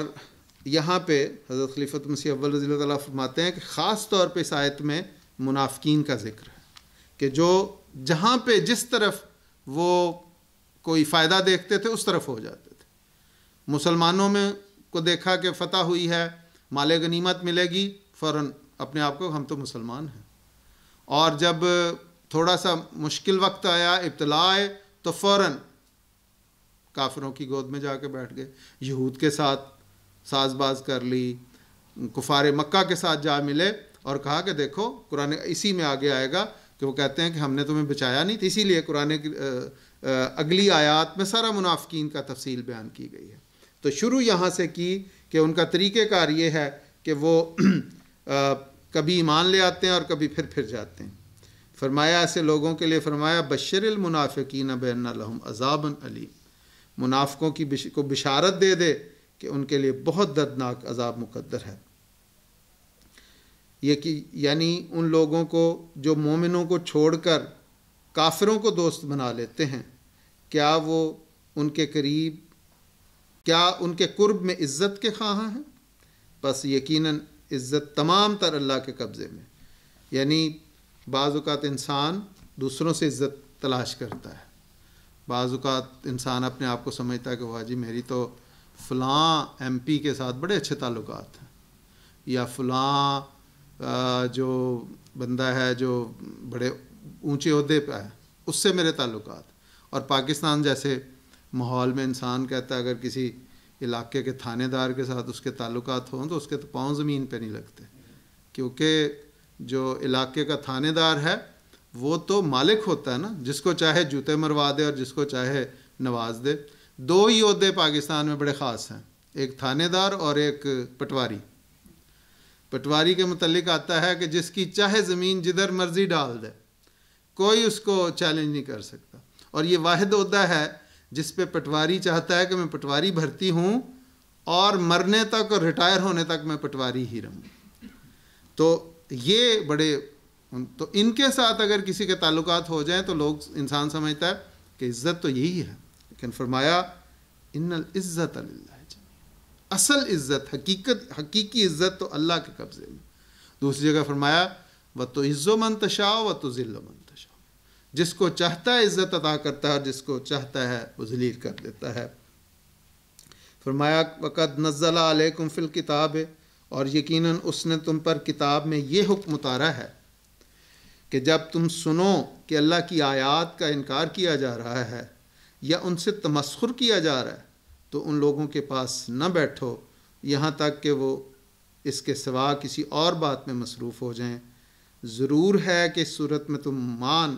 یہاں پہ حضرت خلیفۃ مسیح اول رضی اللہ تعالیٰ فرماتے ہیں کہ خاص طور پہ اس آیت میں منافقین کا ذکر ہے کہ جو جہاں پہ جس طرف وہ کوئی فائدہ دیکھتے تھے اس طرف ہو جاتے تھے۔ مسلمانوں میں کو دیکھا کہ فتح ہوئی ہے، مال غنیمت ملے گی، فوراً اپنے آپ کو ہم تو مسلمان ہیں، اور جب تھوڑا سا مشکل وقت آیا، ابتلا آئے، تو فوراً کافروں کی گود میں جا کے بیٹھ گئے، یہود کے ساتھ ساز باز کر لی، کفار مکہ کے ساتھ جا ملے اور کہا کہ دیکھو قرآن اسی میں آگے آئے گا کہ وہ کہتے ہیں کہ ہم نے تمہیں بچایا نہیں تھا، اسی لیے قرآن کی اگلی آیات میں سارا منافقین کا تفصیل بیان کی گئی ہے۔ تو شروع یہاں سے کی کہ ان کا طریقہ کار یہ ہے کہ وہ کبھی ایمان لے آتے ہیں اور کبھی پھر جاتے ہیں۔ فرمایا ایسے لوگوں کے لیے فرمایا بشر المنافقین بان لہم عذابا علیم، منافقوں کو بشارت دے دے کہ ان کے لیے بہت دردناک عذاب مقدر ہے۔ یہ کہ یعنی ان لوگوں کو جو مومنوں کو چھوڑ کر کافروں کو دوست بنا لیتے ہیں، کیا وہ ان کے قریب کیا ان کے قرب میں عزت کے خواہاں ہیں؟ بس یقیناً عزت تمام تر اللہ کے قبضے میں. یعنی بعض اوقات انسان دوسروں سے عزت تلاش کرتا ہے. بعض اوقات انسان اپنے آپ کو سمجھتا ہے کہ واہ جی میری تو فلاں ایم پی کے ساتھ بڑے اچھے تعلقات ہیں، یا فلاں جو بندہ ہے جو بڑے اونچے عہدے پہ ہے اس سے میرے تعلقات. اور پاکستان جیسے ماحول میں انسان کہتا ہے اگر کسی علاقے کے تھانے دار کے ساتھ اس کے تعلقات ہوں تو اس کے تو پاؤں زمین پہ نہیں لگتے، کیونکہ جو علاقے کا تھانے دار ہے وہ تو مالک ہوتا ہے نا، جس کو چاہے جوتے مروا دے اور جس کو چاہے نواز دے. دو ہی عہدے پاکستان میں بڑے خاص ہیں، ایک تھانے دار اور ایک پٹواری. پٹواری کے متعلق آتا ہے کہ جس کی چاہے زمین جدھر مرضی ڈال دے کوئی اس کو چیلنج نہیں کر سکتا. اور یہ واحد عہدہ ہے جس پہ پٹواری چاہتا ہے کہ میں پٹواری بھرتی ہوں اور مرنے تک اور ریٹائر ہونے تک میں پٹواری ہی رہوں. تو یہ بڑے تو ان کے ساتھ اگر کسی کے تعلقات ہو جائیں تو لوگ انسان سمجھتا ہے کہ عزت تو یہی ہے. لیکن فرمایا ان العزت للہ جمیعا، اصل عزت حقیقی عزت تو اللہ کے قبضے میں. دوسری جگہ فرمایا وَتُعِزُّ مَن تَشَاءُ وَتُذِلُّ مَن تَشَاءُ، جس کو چاہتا ہے عزت عطا کرتا ہے اور جس کو چاہتا ہے وہ ذلیل کر دیتا ہے. فرمایا وَقَدْ نَزَّلَ عَلَيْكُمْ فِي الْكِتَابِ، اور یقیناً اس نے تم پر کتاب میں یہ حکم اتارا ہے کہ جب تم سنو کہ اللہ کی آیات کا انکار کیا جا رہا ہے یا ان سے تمسخر کیا جا رہا ہے تو ان لوگوں کے پاس نہ بیٹھو یہاں تک کہ وہ اس کے سوا کسی اور بات میں مصروف ہو جائیں. ضرور ہے کہ اس صورت میں تم مان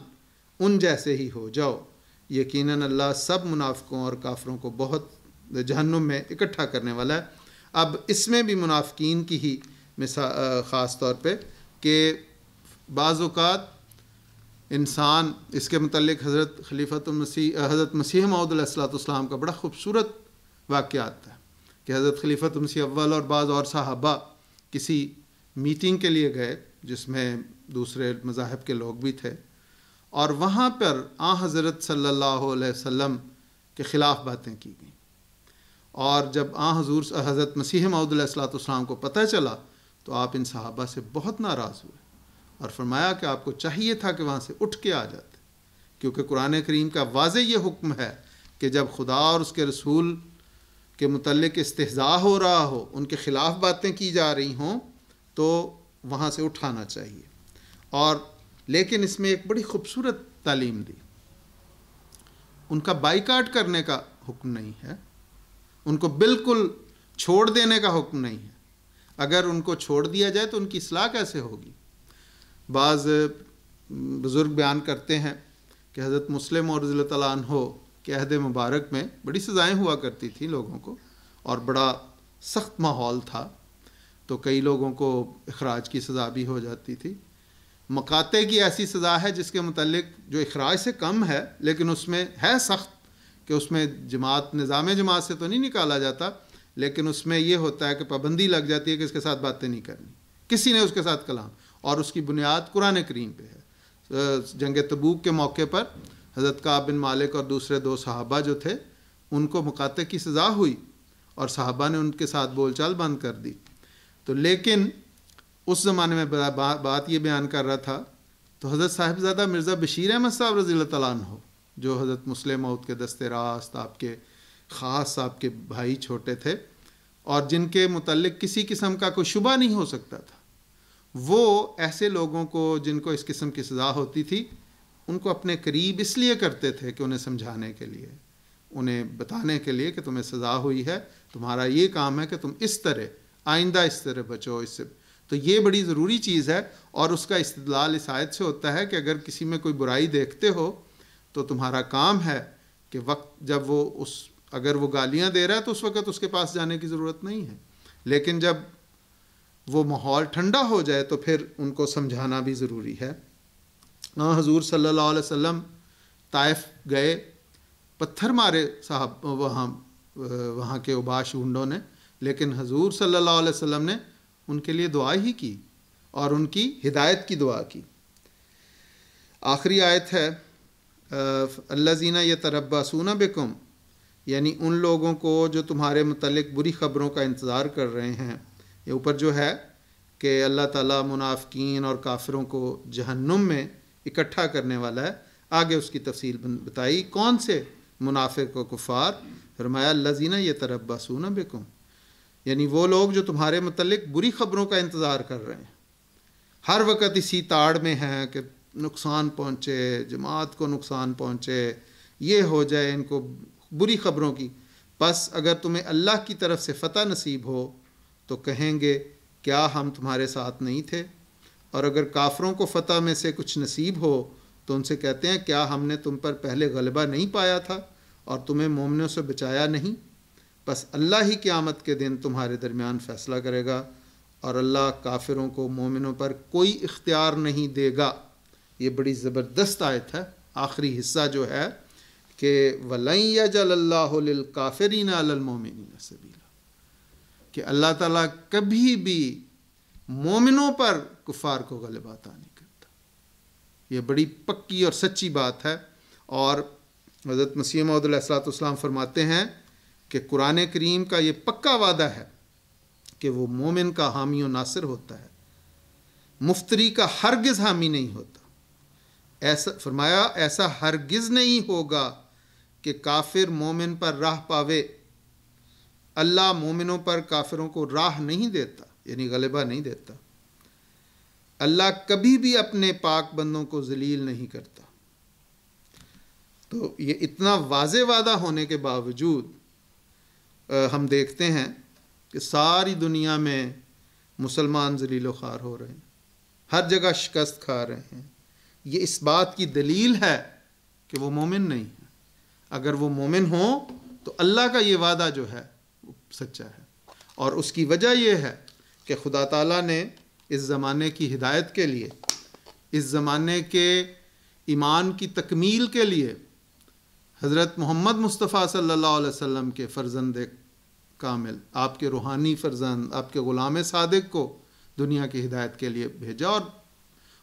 ان جیسے ہی ہو جاؤ. یقیناً اللہ سب منافقوں اور کافروں کو بہت جہنم میں اکٹھا کرنے والا ہے. اب اس میں بھی منافقین کی ہی خاص طور پہ کہ بعض اوقات انسان اس کے متعلق حضرت مسیح موعود علیہ السلام کا بڑا خوبصورت واقعہ آتا ہے کہ حضرت خلیفۃ مسیح اول اور بعض اور صحابہ کسی میٹنگ کے لیے گئے جس میں دوسرے مذاہب کے لوگ بھی تھے، اور وہاں پر حضرت صلی اللہ علیہ وسلم کے خلاف باتیں کی گئیں. اور جب حضور حضرت مسیح موعود علیہ السلام کو پتہ چلا تو آپ ان صحابہ سے بہت ناراض ہوئے اور فرمایا کہ آپ کو چاہیے تھا کہ وہاں سے اٹھ کے آ جاتے، کیونکہ قرآن کریم کا واضح یہ حکم ہے کہ جب خدا اور اس کے رسول کے متعلق استہزاء ہو رہا ہو، ان کے خلاف باتیں کی جا رہی ہوں تو وہاں سے اٹھانا چاہیے. اور لیکن اس میں ایک بڑی خوبصورت تعلیم دی. ان کا بائیکاٹ کرنے کا حکم نہیں ہے، ان کو بالکل چھوڑ دینے کا حکم نہیں ہے. اگر ان کو چھوڑ دیا جائے تو ان کی اصلاح کیسے ہوگی؟ بعض بزرگ بیان کرتے ہیں کہ حضرت مسلم اور رضی اللہ تعالیٰ عنہ کے عہد مبارک میں بڑی سزائیں ہوا کرتی تھیں لوگوں کو اور بڑا سخت ماحول تھا، تو کئی لوگوں کو اخراج کی سزا بھی ہو جاتی تھی. مقاطع کی ایسی سزا ہے جس کے متعلق جو اخراج سے کم ہے لیکن اس میں ہے سخت کہ اس میں نظام جماعت سے تو نہیں نکالا جاتا، لیکن اس میں یہ ہوتا ہے کہ پابندی لگ جاتی ہے کہ اس کے ساتھ باتیں نہیں کرنی، کسی نے اس کے ساتھ کلام، اور اس کی بنیاد قرآن کریم پہ ہے. جنگ تبوک کے موقع پر حضرت کعب بن مالک اور دوسرے دو صحابہ جو تھے ان کو مقاطع کی سزا ہوئی اور صحابہ نے ان کے ساتھ بول چال بند کر دی. تو لیکن اس زمانے میں بات یہ بیان کر رہا تھا تو حضرت صاحبزادہ مرزا بشیر احمد صاحب رضی اللہ تعالیٰ عنہ جو حضرت مسلم موعود کے دست راست آپ کے خاص آپ کے بھائی چھوٹے تھے اور جن کے متعلق کسی قسم کا کوئی شبہ نہیں ہو سکتا تھا، وہ ایسے لوگوں کو جن کو اس قسم کی سزا ہوتی تھی ان کو اپنے قریب اس لیے کرتے تھے کہ انہیں سمجھانے کے لیے، انہیں بتانے کے لیے کہ تمہیں سزا ہوئی ہے، تمہارا یہ کام ہے کہ تم اس طرح آئندہ اس طرح بچو اس سے. تو یہ بڑی ضروری چیز ہے اور اس کا استدلال اس آیت سے ہوتا ہے کہ اگر کسی میں کوئی برائی دیکھتے ہو تو تمہارا کام ہے کہ وقت جب وہ اگر وہ گالیاں دے رہا ہے تو اس وقت اس کے پاس جانے کی ضرورت نہیں ہے، لیکن جب وہ ماحول ٹھنڈا ہو جائے تو پھر ان کو سمجھانا بھی ضروری ہے. حضور صلی اللہ علیہ وسلم طائف گئے، پتھر مارے صاحب وہاں کے اوباش ہونڈوں نے، لیکن حضور صلی اللہ علیہ وسلم نے ان کے لیے دعا ہی کی اور ان کی ہدایت کی دعا کی. آخری آیت ہے الذین یتربصون بکم، یعنی ان لوگوں کو جو تمہارے متعلق بری خبروں کا انتظار کر رہے ہیں. یہ اوپر جو ہے کہ اللہ تعالیٰ منافقین اور کافروں کو جہنم میں اکٹھا کرنے والا ہے. آگے اس کی تفصیل بتائی. کون سے منافق و کفار؟ فرمایا الذین یتربصون بکم، یعنی وہ لوگ جو تمہارے متعلق بری خبروں کا انتظار کر رہے ہیں، ہر وقت اسی تاڑ میں ہیں کہ نقصان پہنچے، جماعت کو نقصان پہنچے، یہ ہو جائے، ان کو بری خبروں کی. پس اگر تمہیں اللہ کی طرف سے فتح نصیب ہو تو کہیں گے کیا ہم تمہارے ساتھ نہیں تھے؟ اور اگر کافروں کو فتح میں سے کچھ نصیب ہو تو ان سے کہتے ہیں کیا ہم نے تم پر پہلے غلبہ نہیں پایا تھا اور تمہیں مومنوں سے بچایا نہیں؟ بس اللہ ہی قیامت کے دن تمہارے درمیان فیصلہ کرے گا اور اللہ کافروں کو مومنوں پر کوئی اختیار نہیں دے گا. یہ بڑی زبردست آیت ہے. آخری حصہ جو ہے کہ وَلَن يَجْعَلَ اللَّهُ لِلْكَافِرِينَ عَلَى الْمُؤْمِنِينَ سَبِيلًا، کہ اللہ تعالیٰ کبھی بھی مومنوں پر کفار کو غلبہ عطا نہیں کرتا. یہ بڑی پکی اور سچی بات ہے. اور حضرت مسیح موعود علیہ الصلوۃ والسلام فرماتے ہیں کہ قرآن کریم کا یہ پکا وعدہ ہے کہ وہ مومن کا حامی و ناصر ہوتا ہے، مفتری کا ہرگز حامی نہیں ہوتا. ایسا فرمایا ایسا ہرگز نہیں ہوگا کہ کافر مومن پر راہ پاوے. اللہ مومنوں پر کافروں کو راہ نہیں دیتا، یعنی غلبہ نہیں دیتا. اللہ کبھی بھی اپنے پاک بندوں کو ذلیل نہیں کرتا. تو یہ اتنا واضح وعدہ ہونے کے باوجود ہم دیکھتے ہیں کہ ساری دنیا میں مسلمان ذلیل و خوار ہو رہے ہیں، ہر جگہ شکست کھا رہے ہیں. یہ اس بات کی دلیل ہے کہ وہ مومن نہیں ہے. اگر وہ مومن ہوں تو اللہ کا یہ وعدہ جو ہے وہ سچا ہے. اور اس کی وجہ یہ ہے کہ خدا تعالیٰ نے اس زمانے کی ہدایت کے لیے، اس زمانے کے ایمان کی تکمیل کے لیے حضرت محمد مصطفیٰ صلی اللہ علیہ وسلم کے فرزند کامل، آپ کے روحانی فرزند، آپ کے غلام صادق کو دنیا کی ہدایت کے لیے بھیجا. اور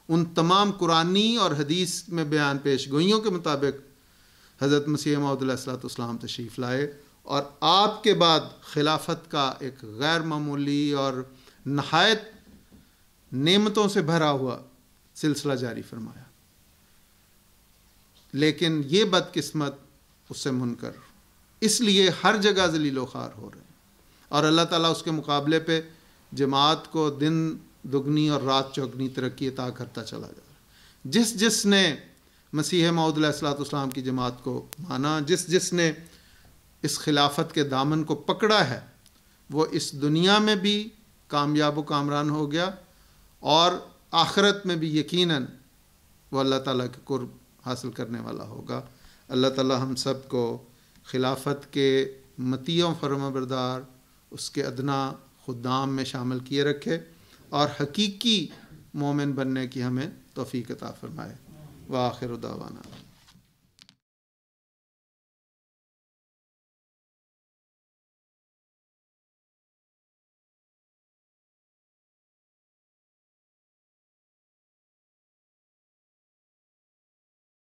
ان تمام قرآنی اور حدیث میں بیان پیش گوئیوں کے مطابق حضرت مسیح موعود علیہ الصلوۃ والسلام تشریف لائے اور آپ کے بعد خلافت کا ایک غیر معمولی اور نہایت نعمتوں سے بھرا ہوا سلسلہ جاری فرمایا. لیکن یہ بدقسمت اس سے منکر، اس لیے ہر جگہ ذلیل و خوار ہو رہے ہیں. اور اللہ تعالیٰ اس کے مقابلے پہ جماعت کو دن دگنی اور رات چوگنی ترقی عطا کرتا چلا جا رہا ہے. جس نے مسیح موعود علیہ الصلوۃ والسلام کی جماعت کو مانا، جس نے اس خلافت کے دامن کو پکڑا ہے، وہ اس دنیا میں بھی کامیاب و کامران ہو گیا اور آخرت میں بھی یقیناً وہ اللہ تعالیٰ کے قرب حاصل کرنے والا ہوگا. اللہ تعالیٰ ہم سب کو خلافت کے مطیع و فرمانبردار، اس کے ادنا خدام میں شامل کیے رکھے اور حقیقی مومن بننے کی ہمیں توفیق عطا فرمائے. وآخر دعوانا